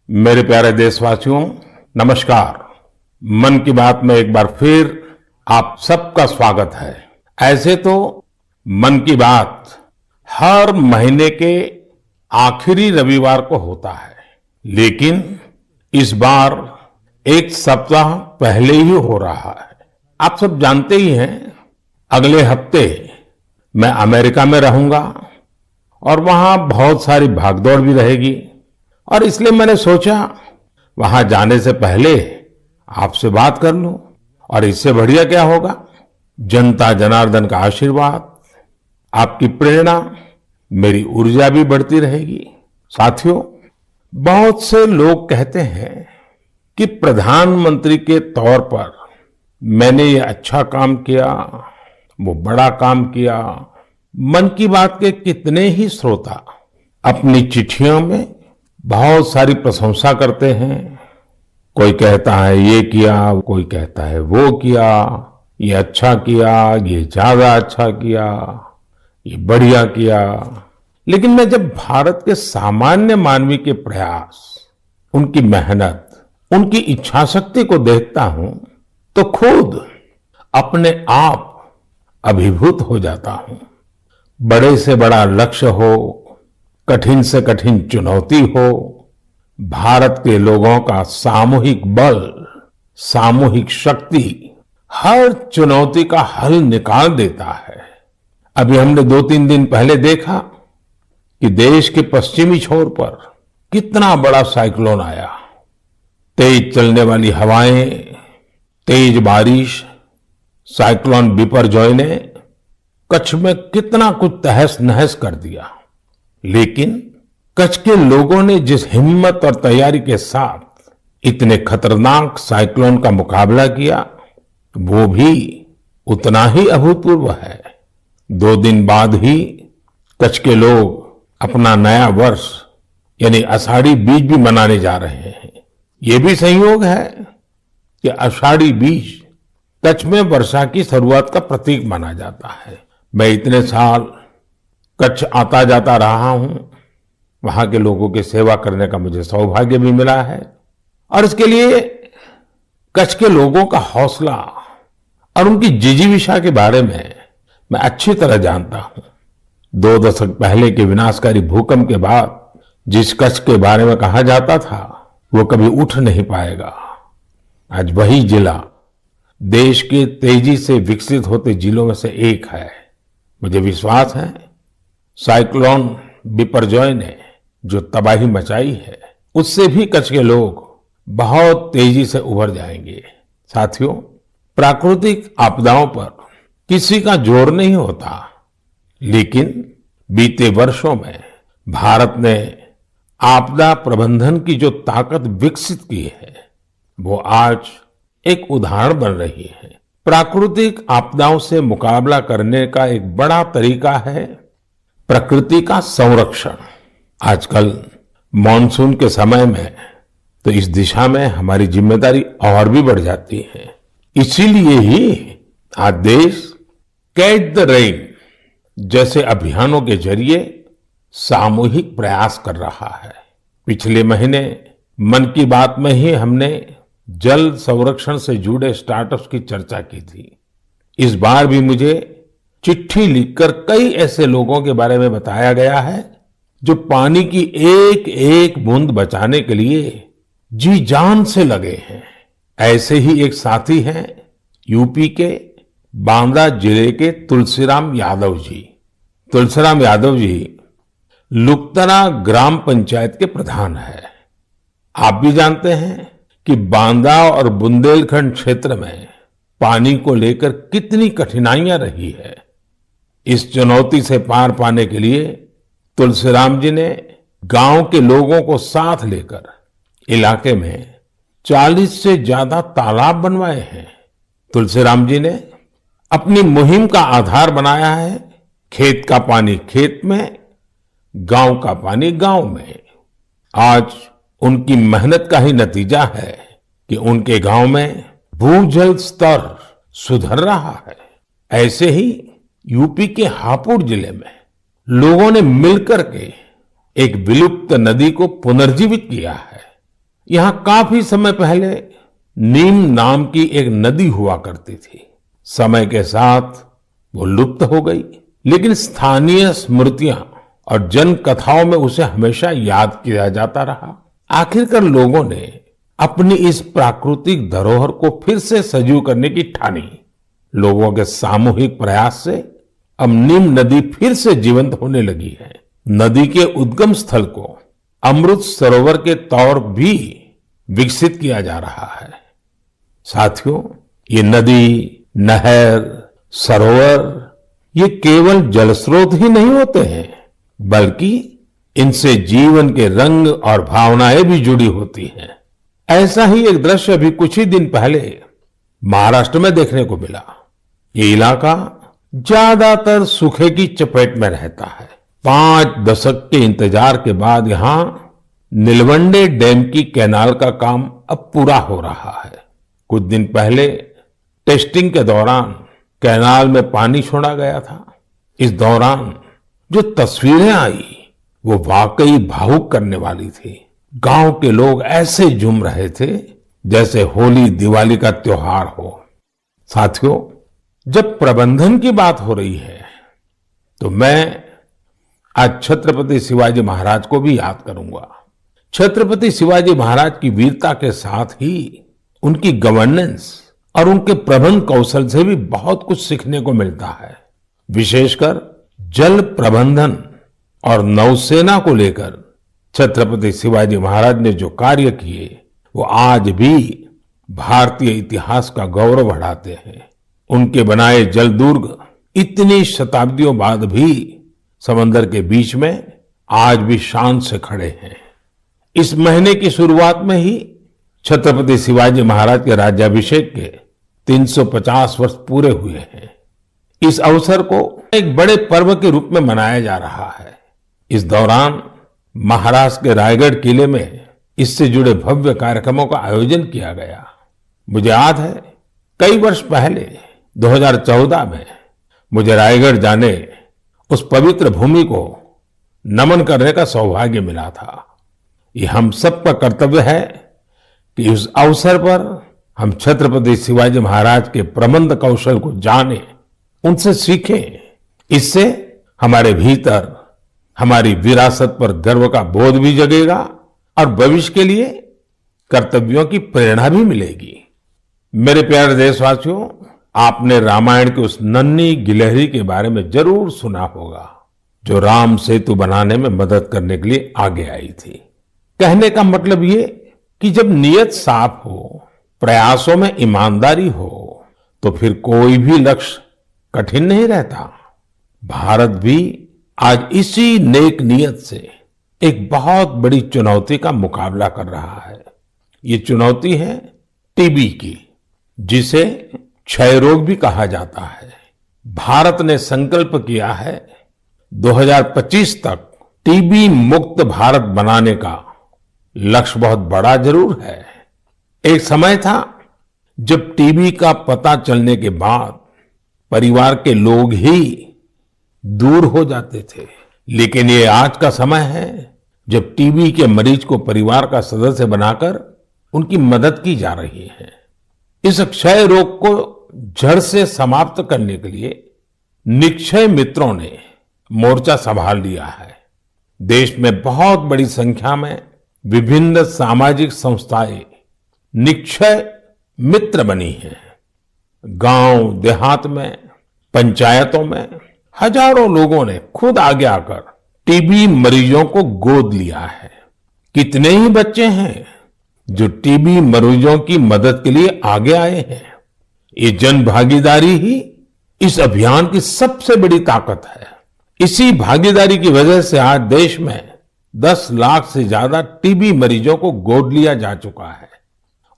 मेरे प्यारे देशवासियों, नमस्कार। मन की बात में एक बार फिर आप सबका स्वागत है। ऐसे तो मन की बात हर महीने के आखिरी रविवार को होता है, लेकिन इस बार एक सप्ताह पहले ही हो रहा है। आप सब जानते ही हैं, अगले हफ्ते मैं अमेरिका में रहूंगा और वहां बहुत सारी भागदौड़ भी रहेगी, और इसलिए मैंने सोचा वहां जाने से पहले आपसे बात कर लूं। और इससे बढ़िया क्या होगा, जनता जनार्दन का आशीर्वाद, आपकी प्रेरणा, मेरी ऊर्जा भी बढ़ती रहेगी। साथियों, बहुत से लोग कहते हैं कि प्रधानमंत्री के तौर पर मैंने ये अच्छा काम किया, वो बड़ा काम किया। मन की बात के कितने ही श्रोता अपनी चिट्ठियों में बहुत सारी प्रशंसा करते हैं। कोई कहता है ये किया, कोई कहता है वो किया, ये अच्छा किया, ये ज्यादा अच्छा किया, ये बढ़िया किया। लेकिन मैं जब भारत के सामान्य मानवी के प्रयास, उनकी मेहनत, उनकी इच्छा शक्ति को देखता हूं तो खुद अपने आप अभिभूत हो जाता हूं। बड़े से बड़ा लक्ष्य हो, कठिन से कठिन चुनौती हो, भारत के लोगों का सामूहिक बल, सामूहिक शक्ति हर चुनौती का हल निकाल देता है। अभी हमने 2-3 दिन पहले देखा कि देश के पश्चिमी छोर पर कितना बड़ा साइक्लोन आया। तेज चलने वाली हवाएं, तेज बारिश, साइक्लोन बिपरजॉय ने कच्छ में कितना कुछ तहस नहस कर दिया। लेकिन कच्छ के लोगों ने जिस हिम्मत और तैयारी के साथ इतने खतरनाक साइक्लोन का मुकाबला किया, वो भी उतना ही अभूतपूर्व है। 2 दिन बाद ही कच्छ के लोग अपना नया वर्ष यानी आषाढ़ी बीज भी मनाने जा रहे हैं। ये भी संयोग है कि आषाढ़ी बीज कच्छ में वर्षा की शुरुआत का प्रतीक माना जाता है। मैं इतने साल कच्छ आता जाता रहा हूं, वहां के लोगों की सेवा करने का मुझे सौभाग्य भी मिला है, और इसके लिए कच्छ के लोगों का हौसला और उनकी जिजीविषा के बारे में मैं अच्छी तरह जानता हूं। 2 दशक पहले के विनाशकारी भूकंप के बाद जिस कच्छ के बारे में कहा जाता था वो कभी उठ नहीं पाएगा, आज वही जिला देश के तेजी से विकसित होते जिलों में से एक है। मुझे विश्वास है साइक्लोन बिपरजॉय ने जो तबाही मचाई है, उससे भी कच्छ के लोग बहुत तेजी से उभर जाएंगे। साथियों, प्राकृतिक आपदाओं पर किसी का जोर नहीं होता, लेकिन बीते वर्षों में भारत ने आपदा प्रबंधन की जो ताकत विकसित की है, वो आज एक उदाहरण बन रही है। प्राकृतिक आपदाओं से मुकाबला करने का एक बड़ा तरीका है प्रकृति का संरक्षण। आजकल मॉनसून के समय में तो इस दिशा में हमारी जिम्मेदारी और भी बढ़ जाती है। इसीलिए ही आज देश कैच द रेन जैसे अभियानों के जरिए सामूहिक प्रयास कर रहा है। पिछले महीने मन की बात में ही हमने जल संरक्षण से जुड़े स्टार्टअप्स की चर्चा की थी। इस बार भी मुझे चिट्ठी लिखकर कई ऐसे लोगों के बारे में बताया गया है जो पानी की एक एक बूंद बचाने के लिए जी जान से लगे हैं। ऐसे ही एक साथी हैं यूपी के बांदा जिले के तुलसीराम यादव जी। तुलसीराम यादव जी लुकतरा ग्राम पंचायत के प्रधान है। आप भी जानते हैं कि बांदा और बुंदेलखंड क्षेत्र में पानी को लेकर कितनी कठिनाइयां रही है। इस चुनौती से पार पाने के लिए तुलसीराम जी ने गांव के लोगों को साथ लेकर इलाके में 40 से ज्यादा तालाब बनवाए हैं। तुलसीराम जी ने अपनी मुहिम का आधार बनाया है खेत का पानी खेत में, गांव का पानी गांव में। आज उनकी मेहनत का ही नतीजा है कि उनके गांव में भूजल स्तर सुधर रहा है। ऐसे ही यूपी के हापुड़ जिले में लोगों ने मिलकर के एक विलुप्त नदी को पुनर्जीवित किया है। यहाँ काफी समय पहले नीम नाम की एक नदी हुआ करती थी। समय के साथ वो लुप्त हो गई, लेकिन स्थानीय स्मृतियां और जन कथाओं में उसे हमेशा याद किया जाता रहा। आखिरकार लोगों ने अपनी इस प्राकृतिक धरोहर को फिर से सजीव करने की ठानी। लोगों के सामूहिक प्रयास से अब नीम नदी फिर से जीवंत होने लगी है। नदी के उद्गम स्थल को अमृत सरोवर के तौर भी विकसित किया जा रहा है। साथियों, ये नदी, नहर, सरोवर ये केवल जल स्रोत ही नहीं होते हैं, बल्कि इनसे जीवन के रंग और भावनाएं भी जुड़ी होती हैं। ऐसा ही एक दृश्य अभी कुछ ही दिन पहले महाराष्ट्र में देखने को मिला। ये इलाका ज्यादातर सूखे की चपेट में रहता है। 5 दशक के इंतजार के बाद यहां नीलवंडे डैम की कैनाल का काम अब पूरा हो रहा है। कुछ दिन पहले टेस्टिंग के दौरान कैनाल में पानी छोड़ा गया था। इस दौरान जो तस्वीरें आई वो वाकई भावुक करने वाली थी। गांव के लोग ऐसे झूम रहे थे जैसे होली दिवाली का त्योहार हो। साथियों, जब प्रबंधन की बात हो रही है तो मैं आज छत्रपति शिवाजी महाराज को भी याद करूंगा। छत्रपति शिवाजी महाराज की वीरता के साथ ही उनकी गवर्नेंस और उनके प्रबंध कौशल से भी बहुत कुछ सीखने को मिलता है। विशेषकर जल प्रबंधन और नौसेना को लेकर छत्रपति शिवाजी महाराज ने जो कार्य किए वो आज भी भारतीय इतिहास का गौरव बढ़ाते हैं। उनके बनाए जल दुर्ग इतनी शताब्दियों बाद भी समंदर के बीच में आज भी शान से खड़े हैं। इस महीने की शुरुआत में ही छत्रपति शिवाजी महाराज के राज्याभिषेक के 350 वर्ष पूरे हुए हैं। इस अवसर को एक बड़े पर्व के रूप में मनाया जा रहा है। इस दौरान महाराष्ट्र के रायगढ़ किले में इससे जुड़े भव्य कार्यक्रमों का आयोजन किया गया। मुझे याद है कई वर्ष पहले 2014 में मुझे रायगढ़ जाने उस पवित्र भूमि को नमन करने का सौभाग्य मिला था। ये हम सबका कर्तव्य है कि उस अवसर पर हम छत्रपति शिवाजी महाराज के प्रबंध कौशल को जानें, उनसे सीखें। इससे हमारे भीतर हमारी विरासत पर गर्व का बोध भी जगेगा और भविष्य के लिए कर्तव्यों की प्रेरणा भी मिलेगी। मेरे प्यारे देशवासियों, आपने रामायण के उस नन्ही गिलहरी के बारे में जरूर सुना होगा जो राम सेतु बनाने में मदद करने के लिए आगे आई थी। कहने का मतलब ये कि जब नीयत साफ हो, प्रयासों में ईमानदारी हो, तो फिर कोई भी लक्ष्य कठिन नहीं रहता। भारत भी आज इसी नेक नियत से एक बहुत बड़ी चुनौती का मुकाबला कर रहा है। ये चुनौती है टीबी की, जिसे क्षय रोग भी कहा जाता है। भारत ने संकल्प किया है 2025 तक टीबी मुक्त भारत बनाने का। लक्ष्य बहुत बड़ा जरूर है। एक समय था जब टीबी का पता चलने के बाद परिवार के लोग ही दूर हो जाते थे, लेकिन ये आज का समय है जब टीबी के मरीज को परिवार का सदस्य बनाकर उनकी मदद की जा रही है। इस क्षय रोग को जड़ से समाप्त करने के लिए निक्षय मित्रों ने मोर्चा संभाल लिया है। देश में बहुत बड़ी संख्या में विभिन्न सामाजिक संस्थाएं निक्षय मित्र बनी हैं। गांव देहात में, पंचायतों में हजारों लोगों ने खुद आगे आकर टीबी मरीजों को गोद लिया है। कितने ही बच्चे हैं जो टीबी मरीजों की मदद के लिए आगे आए हैं। ये जन भागीदारी ही इस अभियान की सबसे बड़ी ताकत है। इसी भागीदारी की वजह से आज देश में 10 लाख से ज्यादा टीबी मरीजों को गोद लिया जा चुका है।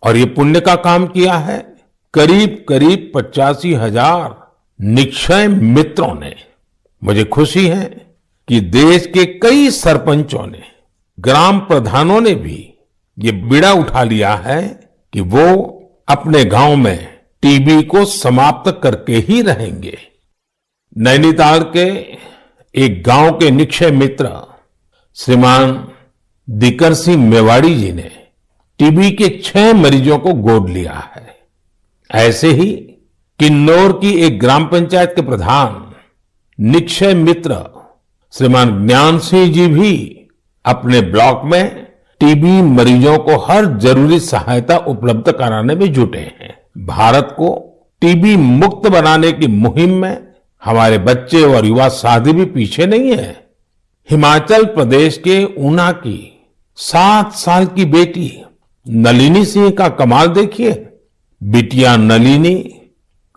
और ये पुण्य का काम किया है करीब करीब 85,000 निक्षय मित्रों ने। मुझे खुशी है कि देश के कई सरपंचों ने, ग्राम प्रधानों ने भी ये बीड़ा उठा लिया है कि वो अपने गांव में टीबी को समाप्त करके ही रहेंगे। नैनीताल के एक गांव के निक्षय मित्र श्रीमान दिकर सिंह मेवाड़ी जी ने टीबी के 6 मरीजों को गोद लिया है। ऐसे ही किन्नौर की एक ग्राम पंचायत के प्रधान निक्षय मित्र श्रीमान ज्ञान सिंह जी भी अपने ब्लॉक में टीबी मरीजों को हर जरूरी सहायता उपलब्ध कराने में जुटे हैं। भारत को टीबी मुक्त बनाने की मुहिम में हमारे बच्चे और युवा साथी भी पीछे नहीं है। हिमाचल प्रदेश के ऊना की 7 साल की बेटी नलिनी सिंह का कमाल देखिए। बिटिया नलिनी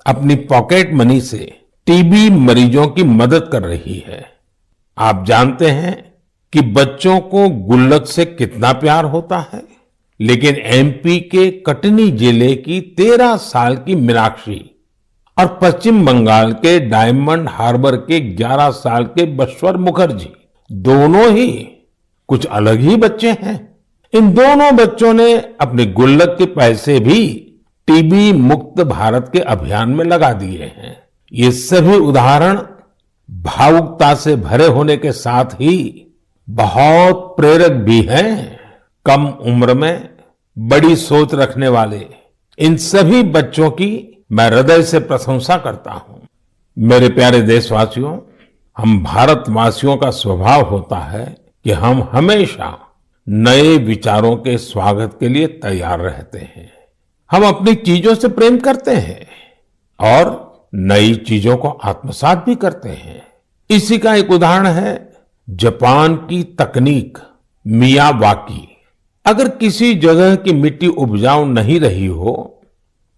अपनी पॉकेट मनी से टीबी मरीजों की मदद कर रही है। आप जानते हैं कि बच्चों को गुल्लक से कितना प्यार होता है, लेकिन एमपी के कटनी जिले की 13 साल की मीनाक्षी और पश्चिम बंगाल के डायमंड हार्बर के 11 साल के बश्वर मुखर्जी दोनों ही कुछ अलग ही बच्चे हैं। इन दोनों बच्चों ने अपने गुल्लक के पैसे भी टीबी मुक्त भारत के अभियान में लगा दिए हैं। ये सभी उदाहरण भावुकता से भरे होने के साथ ही बहुत प्रेरक भी हैं। कम उम्र में बड़ी सोच रखने वाले इन सभी बच्चों की मैं हृदय से प्रशंसा करता हूं। मेरे प्यारे देशवासियों, हम भारतवासियों का स्वभाव होता है कि हम हमेशा नए विचारों के स्वागत के लिए तैयार रहते हैं। हम अपनी चीजों से प्रेम करते हैं और नई चीजों को आत्मसात भी करते हैं। इसी का एक उदाहरण है जापान की तकनीक मियावाकी। अगर किसी जगह की मिट्टी उपजाऊ नहीं रही हो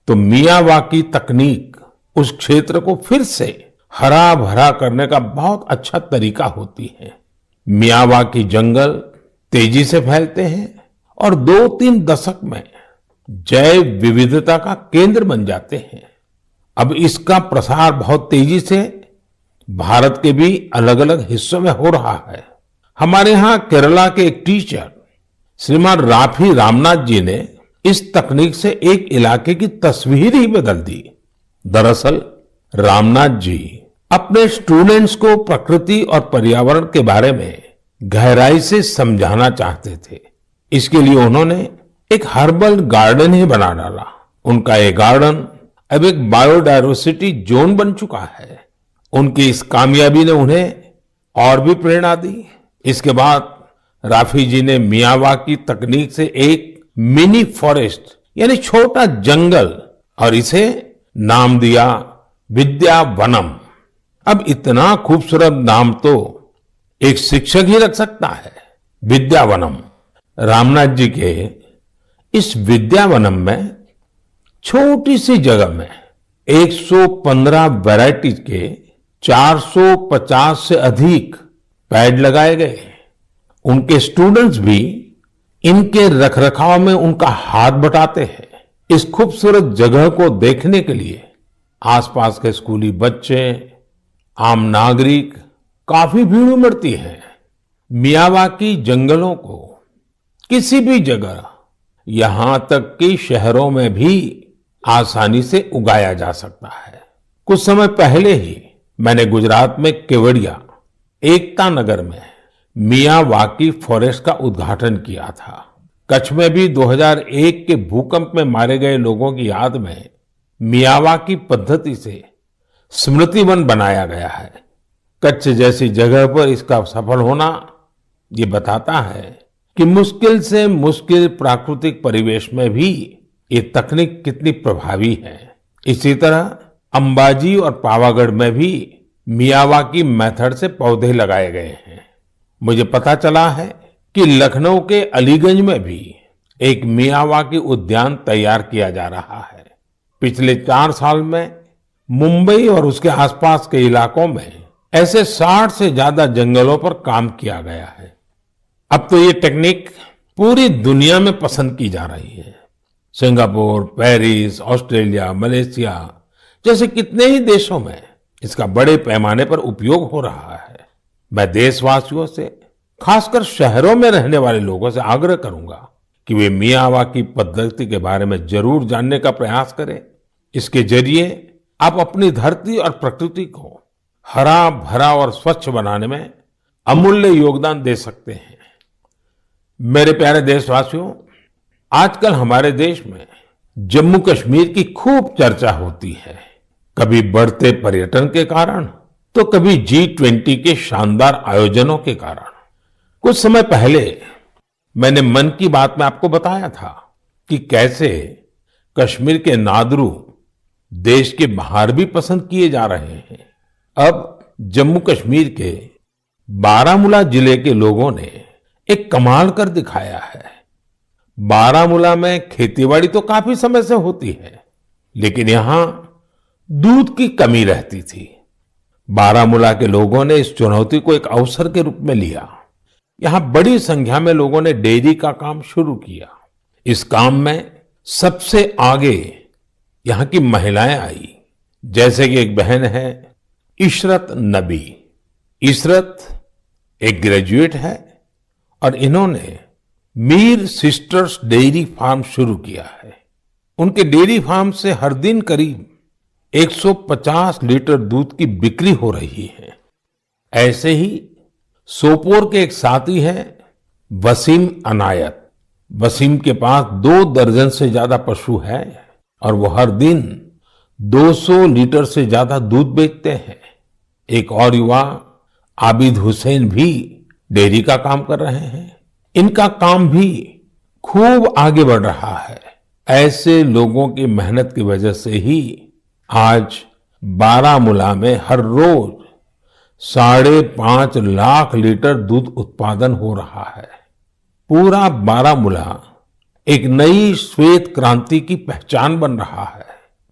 तो मियावाकी तकनीक उस क्षेत्र को फिर से हरा भरा करने का बहुत अच्छा तरीका होती है। मियावाकी जंगल तेजी से फैलते हैं और 2-3 दशक में जैव विविधता का केंद्र बन जाते हैं। अब इसका प्रसार बहुत तेजी से भारत के भी अलग अलग हिस्सों में हो रहा है। हमारे यहाँ केरला के एक टीचर श्रीमान राफी रामनाथ जी ने इस तकनीक से एक इलाके की तस्वीर ही बदल दी। दरअसल रामनाथ जी अपने स्टूडेंट्स को प्रकृति और पर्यावरण के बारे में गहराई से समझाना चाहते थे। इसके लिए उन्होंने एक हर्बल गार्डन ही बना डाला। उनका ये गार्डन अब एक बायोडायवर्सिटी जोन बन चुका है। उनकी इस कामयाबी ने उन्हें और भी प्रेरणा दी। इसके बाद राफी जी ने मियावाकी तकनीक से एक मिनी फॉरेस्ट यानी छोटा जंगल और इसे नाम दिया विद्यावनम। अब इतना खूबसूरत नाम तो एक शिक्षक ही रख सकता है, विद्यावनम। रामनाथ जी के इस विद्यावनम में छोटी सी जगह में 115 वैरायटीज के 450 से अधिक पेड़ लगाए गए। उनके स्टूडेंट्स भी इनके रखरखाव में उनका हाथ बटाते हैं। इस खूबसूरत जगह को देखने के लिए आसपास के स्कूली बच्चे, आम नागरिक काफी भीड़ उमड़ती है। मियावाकी जंगलों को किसी भी जगह, यहां तक कि शहरों में भी आसानी से उगाया जा सकता है। कुछ समय पहले ही मैंने गुजरात में केवड़िया एकता नगर में मियावाकी फॉरेस्ट का उद्घाटन किया था। कच्छ में भी 2001 के भूकंप में मारे गए लोगों की याद में मियावाकी पद्धति से स्मृति वन बनाया गया है। कच्छ जैसी जगह पर इसका सफल होना ये बताता है कि मुश्किल से मुश्किल प्राकृतिक परिवेश में भी ये तकनीक कितनी प्रभावी है। इसी तरह अंबाजी और पावागढ़ में भी मियावाकी मेथड से पौधे लगाए गए हैं। मुझे पता चला है कि लखनऊ के अलीगंज में भी एक मियावाकी उद्यान तैयार किया जा रहा है। पिछले 4 साल में मुंबई और उसके आसपास के इलाकों में ऐसे 60 से ज्यादा जंगलों पर काम किया गया है। अब तो ये टेक्निक पूरी दुनिया में पसंद की जा रही है। सिंगापुर, पेरिस, ऑस्ट्रेलिया, मलेशिया जैसे कितने ही देशों में इसका बड़े पैमाने पर उपयोग हो रहा है। मैं देशवासियों से, खासकर शहरों में रहने वाले लोगों से आग्रह करूंगा कि वे मियावाकी पद्धति के बारे में जरूर जानने का प्रयास करें। इसके जरिए आप अपनी धरती और प्रकृति को हरा भरा और स्वच्छ बनाने में अमूल्य योगदान दे सकते हैं। मेरे प्यारे देशवासियों, आजकल हमारे देश में जम्मू कश्मीर की खूब चर्चा होती है। कभी बढ़ते पर्यटन के कारण तो कभी G20 के शानदार आयोजनों के कारण। कुछ समय पहले मैंने मन की बात में आपको बताया था कि कैसे कश्मीर के नादरू देश के बाहर भी पसंद किए जा रहे हैं। अब जम्मू कश्मीर के बारामूला जिले के लोगों ने एक कमाल कर दिखाया है। बारामूला में खेतीबाड़ी तो काफी समय से होती है, लेकिन यहां दूध की कमी रहती थी। बारामूला के लोगों ने इस चुनौती को एक अवसर के रूप में लिया। यहां बड़ी संख्या में लोगों ने डेयरी का काम शुरू किया। इस काम में सबसे आगे यहां की महिलाएं आई, जैसे कि एक बहन है इशरत नबी। इशरत एक ग्रेजुएट है और इन्होंने मीर सिस्टर्स डेयरी फार्म शुरू किया है। उनके डेयरी फार्म से हर दिन करीब 150 लीटर दूध की बिक्री हो रही है। ऐसे ही सोपोर के एक साथी हैं वसीम अनायत। वसीम के पास 2 दर्जन से ज्यादा पशु हैं और वो हर दिन 200 लीटर से ज्यादा दूध बेचते हैं। एक और युवा आबिद हुसैन भी डेयरी का काम कर रहे हैं। इनका काम भी खूब आगे बढ़ रहा है। ऐसे लोगों की मेहनत की वजह से ही आज बारामूला में हर रोज 5.5 लाख लीटर दूध उत्पादन हो रहा है। पूरा बारामूला एक नई श्वेत क्रांति की पहचान बन रहा है।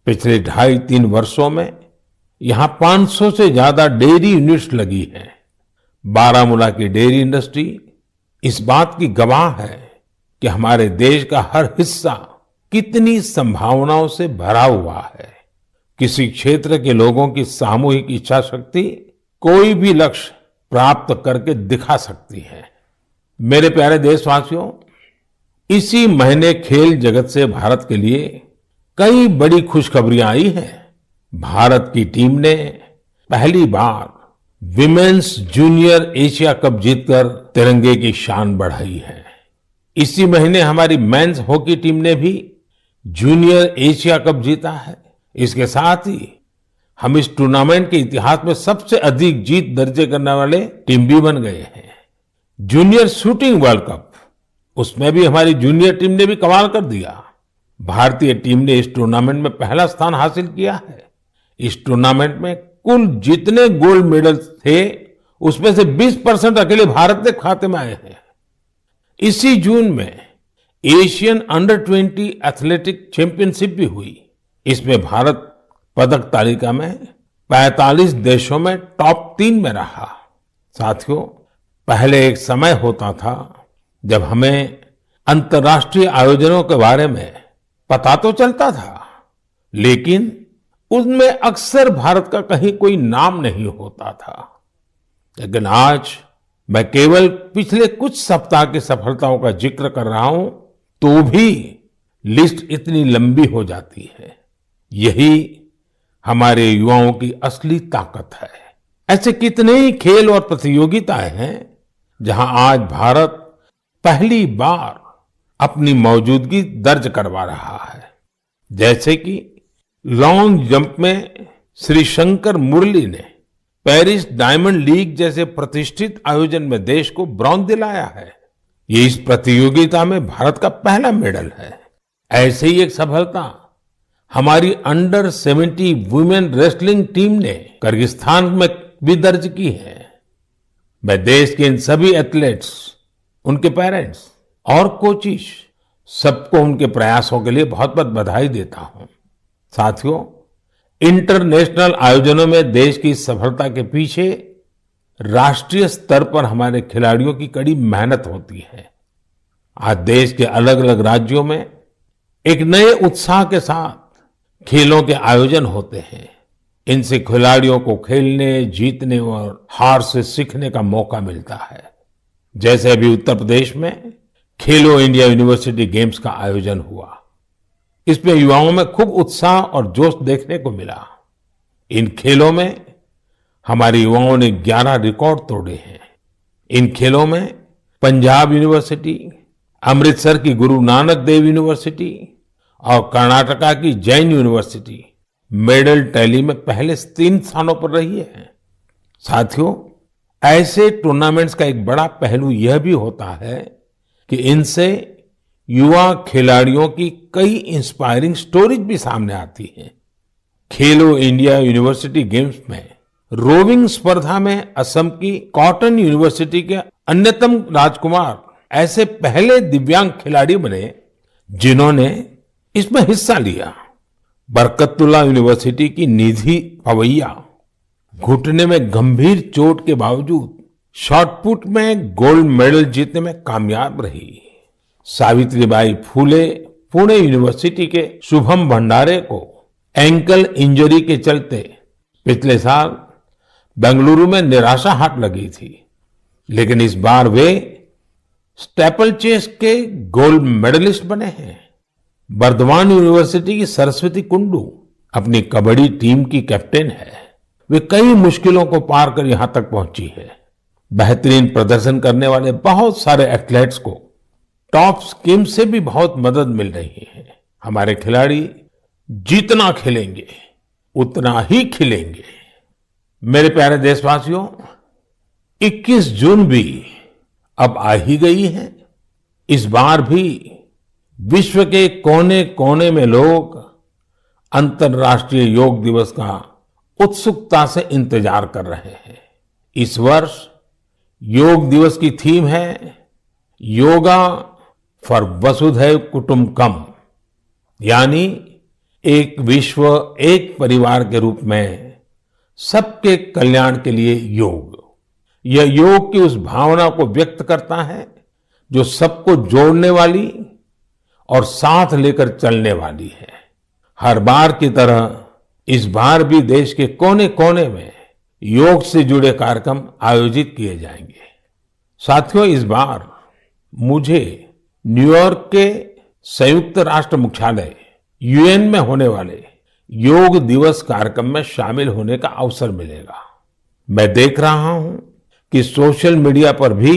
पिछले 2.5-3 वर्षों में यहां 500 से ज्यादा डेयरी यूनिट्स लगी हैं। बारामूला की डेयरी इंडस्ट्री इस बात की गवाह है कि हमारे देश का हर हिस्सा कितनी संभावनाओं से भरा हुआ है। किसी क्षेत्र के लोगों की सामूहिक इच्छा शक्ति कोई भी लक्ष्य प्राप्त करके दिखा सकती है। मेरे प्यारे देशवासियों, इसी महीने खेल जगत से भारत के लिए कई बड़ी खुशखबरियां आई हैं। भारत की टीम ने पहली बार विमेन्स जूनियर एशिया कप जीतकर तिरंगे की शान बढ़ाई है। इसी महीने हमारी मेंस हॉकी टीम ने भी जूनियर एशिया कप जीता है। इसके साथ ही हम इस टूर्नामेंट के इतिहास में सबसे अधिक जीत दर्ज करने वाले टीम भी बन गए हैं। जूनियर शूटिंग वर्ल्ड कप, उसमें भी हमारी जूनियर टीम ने भी कमाल कर दिया। भारतीय टीम ने इस टूर्नामेंट में पहला स्थान हासिल किया है। इस टूर्नामेंट में कुल जितने गोल्ड मेडल थे, उसमें से 20% अकेले भारत के खाते में आए हैं। इसी जून में एशियन अंडर 20 एथलेटिक चैंपियनशिप भी हुई। इसमें भारत पदक तालिका में 45 देशों में टॉप 3 में रहा। साथियों, पहले एक समय होता था जब हमें अंतर्राष्ट्रीय आयोजनों के बारे में पता तो चलता था, लेकिन उसमें अक्सर भारत का कहीं कोई नाम नहीं होता था। लेकिन आज मैं केवल पिछले कुछ सप्ताह की सफलताओं का जिक्र कर रहा हूं, तो भी लिस्ट इतनी लंबी हो जाती है। यही हमारे युवाओं की असली ताकत है। ऐसे कितने ही खेल और प्रतियोगिताएं हैं जहां आज भारत पहली बार अपनी मौजूदगी दर्ज करवा रहा है। जैसे कि लॉन्ग जंप में श्री शंकर मुरली ने पेरिस डायमंड लीग जैसे प्रतिष्ठित आयोजन में देश को ब्रॉन्ज दिलाया है। ये इस प्रतियोगिता में भारत का पहला मेडल है। ऐसे ही एक सफलता हमारी अंडर 70 वुमेन रेसलिंग टीम ने किर्गिस्तान में भी दर्ज की है। मैं देश के इन सभी एथलीट्स, उनके पेरेंट्स और कोचिज सबको उनके प्रयासों के लिए बहुत बहुत बधाई देता हूं। साथियों, इंटरनेशनल आयोजनों में देश की सफलता के पीछे राष्ट्रीय स्तर पर हमारे खिलाड़ियों की कड़ी मेहनत होती है। आज देश के अलग अलग राज्यों में एक नए उत्साह के साथ खेलों के आयोजन होते हैं। इनसे खिलाड़ियों को खेलने, जीतने और हार से सीखने का मौका मिलता है। जैसे अभी उत्तर प्रदेश में खेलो इंडिया यूनिवर्सिटी गेम्स का आयोजन हुआ। इसमें युवाओं में खूब उत्साह और जोश देखने को मिला। इन खेलों में हमारे युवाओं ने 11 रिकॉर्ड तोड़े हैं। इन खेलों में पंजाब यूनिवर्सिटी, अमृतसर की गुरु नानक देव यूनिवर्सिटी और कर्नाटका की जैन यूनिवर्सिटी मेडल टैली में पहले 3 स्थानों पर रही है। साथियों, ऐसे टूर्नामेंट्स का एक बड़ा पहलू यह भी होता है कि इनसे युवा खिलाड़ियों की कई इंस्पायरिंग स्टोरीज भी सामने आती हैं। खेलो इंडिया यूनिवर्सिटी गेम्स में रोविंग स्पर्धा में असम की कॉटन यूनिवर्सिटी के अन्यतम राजकुमार ऐसे पहले दिव्यांग खिलाड़ी बने जिन्होंने इसमें हिस्सा लिया। बरकतुल्ला यूनिवर्सिटी की निधि पवैया घुटने में गंभीर चोट के बावजूद शॉटपुट में गोल्ड मेडल जीतने में कामयाब रही। सावित्रीबाई फूले पुणे यूनिवर्सिटी के शुभम भंडारे को एंकल इंजरी के चलते पिछले साल बेंगलुरु में निराशा हाथ लगी थी, लेकिन इस बार वे स्टेपल चेस के गोल्ड मेडलिस्ट बने हैं। बर्दवान यूनिवर्सिटी की सरस्वती कुंडू अपनी कबड्डी टीम की कैप्टन है। वे कई मुश्किलों को पार कर यहां तक पहुंची है। बेहतरीन प्रदर्शन करने वाले बहुत सारे एथलेट्स को टॉप स्कीम से भी बहुत मदद मिल रही है। हमारे खिलाड़ी जितना खेलेंगे उतना ही खिलेंगे। मेरे प्यारे देशवासियों, 21 जून भी अब आ ही गई है। इस बार भी विश्व के कोने कोने में लोग अंतर्राष्ट्रीय योग दिवस का उत्सुकता से इंतजार कर रहे हैं। इस वर्ष योग दिवस की थीम है योगा फॉर वसुधैव कुटुंबकम, यानी एक विश्व एक परिवार के रूप में सबके कल्याण के लिए योग। यह योग की उस भावना को व्यक्त करता है जो सबको जोड़ने वाली और साथ लेकर चलने वाली है। हर बार की तरह इस बार भी देश के कोने कोने में योग से जुड़े कार्यक्रम आयोजित किए जाएंगे। साथियों, इस बार मुझे न्यूयॉर्क के संयुक्त राष्ट्र मुख्यालय यूएन में होने वाले योग दिवस कार्यक्रम में शामिल होने का अवसर मिलेगा। मैं देख रहा हूं कि सोशल मीडिया पर भी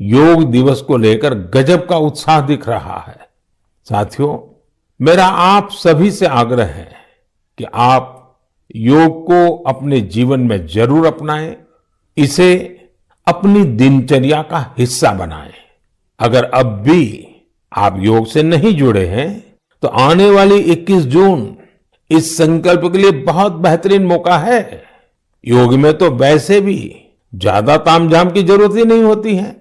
योग दिवस को लेकर गजब का उत्साह दिख रहा है। साथियों, मेरा आप सभी से आग्रह है कि आप योग को अपने जीवन में जरूर अपनाएं, इसे अपनी दिनचर्या का हिस्सा बनाएं। अगर अब भी आप योग से नहीं जुड़े हैं तो आने वाली 21 जून इस संकल्प के लिए बहुत बेहतरीन मौका है। योग में तो वैसे भी ज्यादा तामझाम की जरूरत ही नहीं होती है।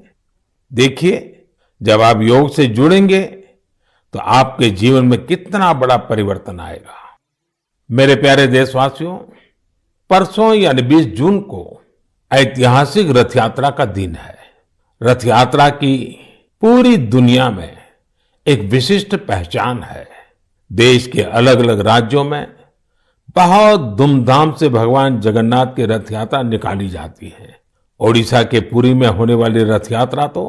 देखिए, जब आप योग से जुड़ेंगे तो आपके जीवन में कितना बड़ा परिवर्तन आएगा। मेरे प्यारे देशवासियों, परसों यानी 20 जून को ऐतिहासिक रथ यात्रा का दिन है। रथ यात्रा की पूरी दुनिया में एक विशिष्ट पहचान है। देश के अलग अलग राज्यों में बहुत धूमधाम से भगवान जगन्नाथ की रथ यात्रा निकाली जाती है। ओडिशा के पुरी में होने वाली रथ यात्रा तो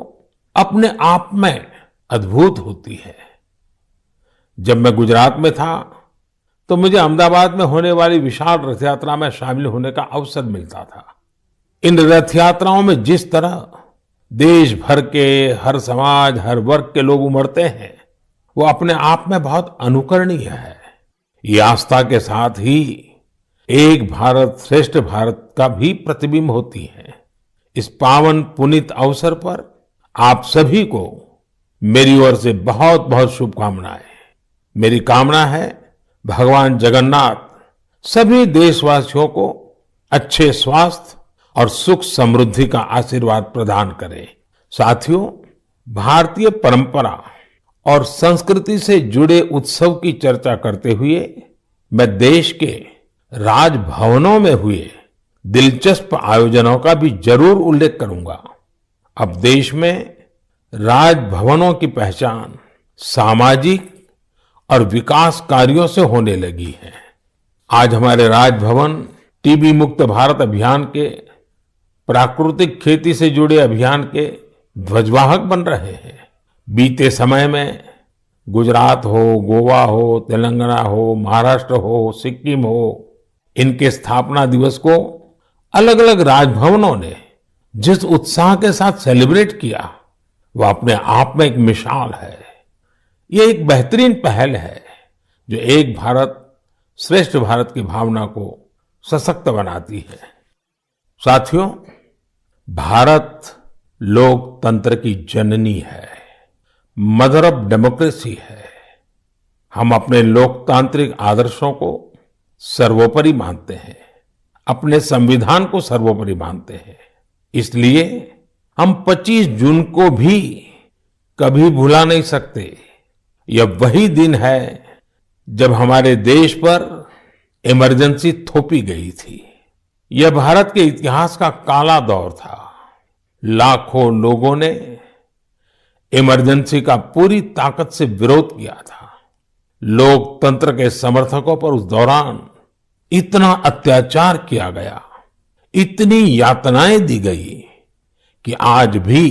अपने आप में अद्भुत होती है। जब मैं गुजरात में था तो मुझे अहमदाबाद में होने वाली विशाल रथ यात्रा में शामिल होने का अवसर मिलता था। इन रथ यात्राओं में जिस तरह देश भर के हर समाज, हर वर्ग के लोग उमड़ते हैं, वो अपने आप में बहुत अनुकरणीय है। ये आस्था के साथ ही एक भारत श्रेष्ठ भारत का भी प्रतिबिंब होती है। इस पावन पुनीत अवसर पर आप सभी को मेरी ओर से बहुत बहुत शुभकामनाएं। मेरी कामना है भगवान जगन्नाथ सभी देशवासियों को अच्छे स्वास्थ्य और सुख समृद्धि का आशीर्वाद प्रदान करें। साथियों, भारतीय परंपरा और संस्कृति से जुड़े उत्सव की चर्चा करते हुए मैं देश के राजभवनों में हुए दिलचस्प आयोजनों का भी जरूर उल्लेख करूंगा। अब देश में राजभवनों की पहचान सामाजिक और विकास कार्यों से होने लगी है। आज हमारे राजभवन टीबी मुक्त भारत अभियान के, प्राकृतिक खेती से जुड़े अभियान के ध्वजवाहक बन रहे हैं। बीते समय में गुजरात हो, गोवा हो, तेलंगाना हो, महाराष्ट्र हो, सिक्किम हो, इनके स्थापना दिवस को अलग अलग राजभवनों ने जिस उत्साह के साथ सेलिब्रेट किया, वह अपने आप में एक मिसाल है। ये एक बेहतरीन पहल है जो एक भारत श्रेष्ठ भारत की भावना को सशक्त बनाती है। साथियों, भारत लोकतंत्र की जननी है, मदर ऑफ डेमोक्रेसी है। हम अपने लोकतांत्रिक आदर्शों को सर्वोपरि मानते हैं, अपने संविधान को सर्वोपरि मानते हैं। इसलिए हम 25 जून को भी कभी भुला नहीं सकते। यह वही दिन है जब हमारे देश पर इमरजेंसी थोपी गई थी। यह भारत के इतिहास का काला दौर था। लाखों लोगों ने इमरजेंसी का पूरी ताकत से विरोध किया था। लोकतंत्र के समर्थकों पर उस दौरान इतना अत्याचार किया गया, इतनी यातनाएं दी गई कि आज भी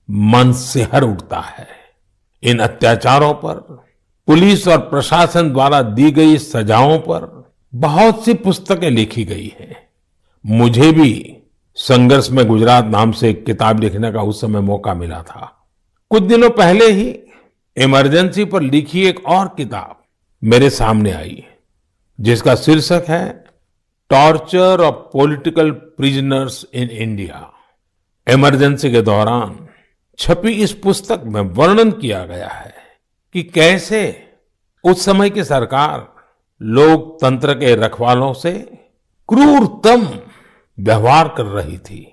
मन सिहर उठता है। इन अत्याचारों पर, पुलिस और प्रशासन द्वारा दी गई सजाओं पर बहुत सी पुस्तकें लिखी गई हैं। मुझे भी संघर्ष में गुजरात नाम से एक किताब लिखने का उस समय मौका मिला था। कुछ दिनों पहले ही इमरजेंसी पर लिखी एक और किताब मेरे सामने आई, जिसका शीर्षक है torture of political prisoners in India. Emergency के दौरान छपी इस पुस्तक में वर्णन किया गया है कि कैसे उस समय की सरकार लोकतंत्र के रखवालों से क्रूरतम व्यवहार कर रही थी।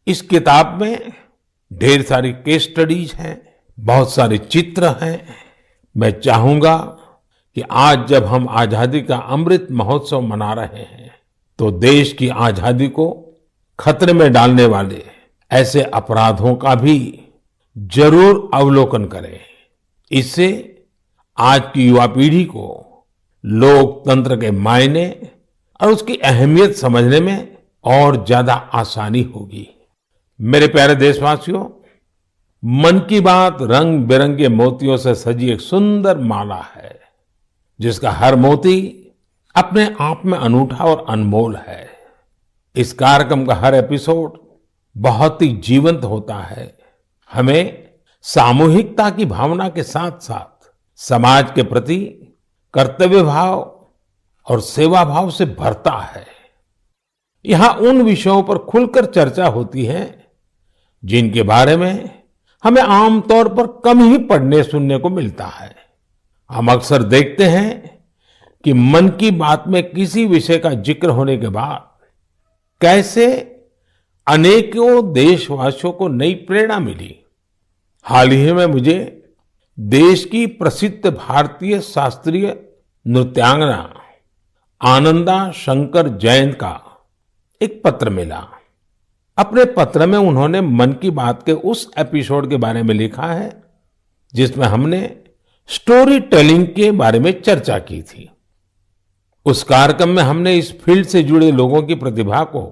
इस किताब में ढेर सारी केस स्टडीज हैं, बहुत सारे चित्र हैं। मैं चाहूंगा कि आज जब हम आजादी का अमृत महोत्सव मना रहे हैं, तो देश की आजादी को खतरे में डालने वाले ऐसे अपराधों का भी जरूर अवलोकन करें। इससे आज की युवा पीढ़ी को लोकतंत्र के मायने और उसकी अहमियत समझने में और ज्यादा आसानी होगी। मेरे प्यारे देशवासियों, मन की बात रंग बिरंगे मोतियों से सजी एक सुंदर माला है, जिसका हर मोती अपने आप में अनूठा और अनमोल है। इस कार्यक्रम का हर एपिसोड बहुत ही जीवंत होता है, हमें सामूहिकता की भावना के साथ साथ समाज के प्रति कर्तव्य भाव और सेवा भाव से भरता है। यहाँ उन विषयों पर खुलकर चर्चा होती है जिनके बारे में हमें आमतौर पर कम ही पढ़ने सुनने को मिलता है। हम अक्सर देखते हैं कि मन की बात में किसी विषय का जिक्र होने के बाद कैसे अनेकों देशवासियों को नई प्रेरणा मिली। हाल ही में मुझे देश की प्रसिद्ध भारतीय शास्त्रीय नृत्यांगना आनंदा शंकर जयंत का एक पत्र मिला। अपने पत्र में उन्होंने मन की बात के उस एपिसोड के बारे में लिखा है जिसमें हमने स्टोरी टेलिंग के बारे में चर्चा की थी। उस कार्यक्रम में हमने इस फील्ड से जुड़े लोगों की प्रतिभा को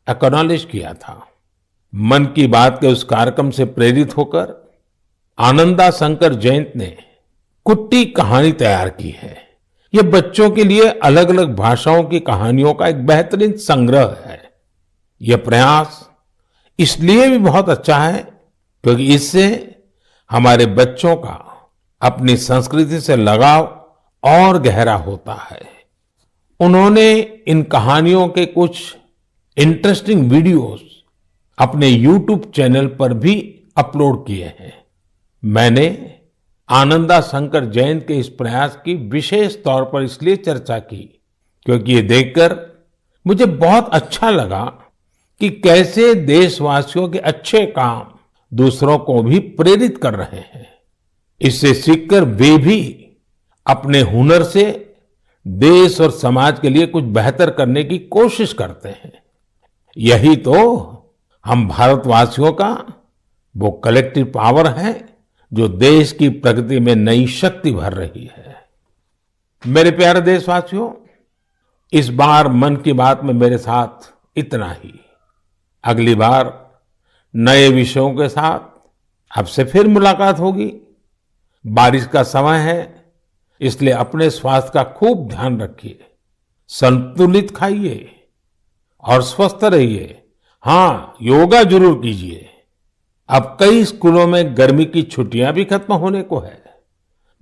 एक्नॉलेज किया था। मन की बात के उस कार्यक्रम से प्रेरित होकर आनंदा शंकर जयंत ने कुट्टी कहानी तैयार की है। यह बच्चों के लिए अलग अलग भाषाओं की कहानियों का एक बेहतरीन संग्रह है। यह प्रयास इसलिए भी बहुत अच्छा है क्योंकि इससे हमारे बच्चों का अपनी संस्कृति से लगाव और गहरा होता है। उन्होंने इन कहानियों के कुछ इंटरेस्टिंग वीडियोस अपने YouTube चैनल पर भी अपलोड किए हैं। मैंने आनंदा शंकर जयंत के इस प्रयास की विशेष तौर पर इसलिए चर्चा की क्योंकि ये देखकर मुझे बहुत अच्छा लगा कि कैसे देशवासियों के अच्छे काम दूसरों को भी प्रेरित कर रहे हैं। इससे सीखकर वे भी अपने हुनर से देश और समाज के लिए कुछ बेहतर करने की कोशिश करते हैं। यही तो हम भारतवासियों का वो कलेक्टिव पावर है जो देश की प्रगति में नई शक्ति भर रही है। मेरे प्यारे देशवासियों, इस बार मन की बात में मेरे साथ इतना ही। अगली बार नए विषयों के साथ आपसे फिर मुलाकात होगी। बारिश का समय है, इसलिए अपने स्वास्थ्य का खूब ध्यान रखिए, संतुलित खाइए और स्वस्थ रहिए। हाँ, योगा जरूर कीजिए। अब कई स्कूलों में गर्मी की छुट्टियां भी खत्म होने को है।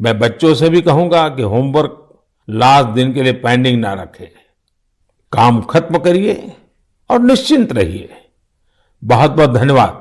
मैं बच्चों से भी कहूंगा कि होमवर्क लास्ट दिन के लिए पेंडिंग ना रखें। काम खत्म करिए और निश्चिंत रहिए। बहुत बहुत धन्यवाद।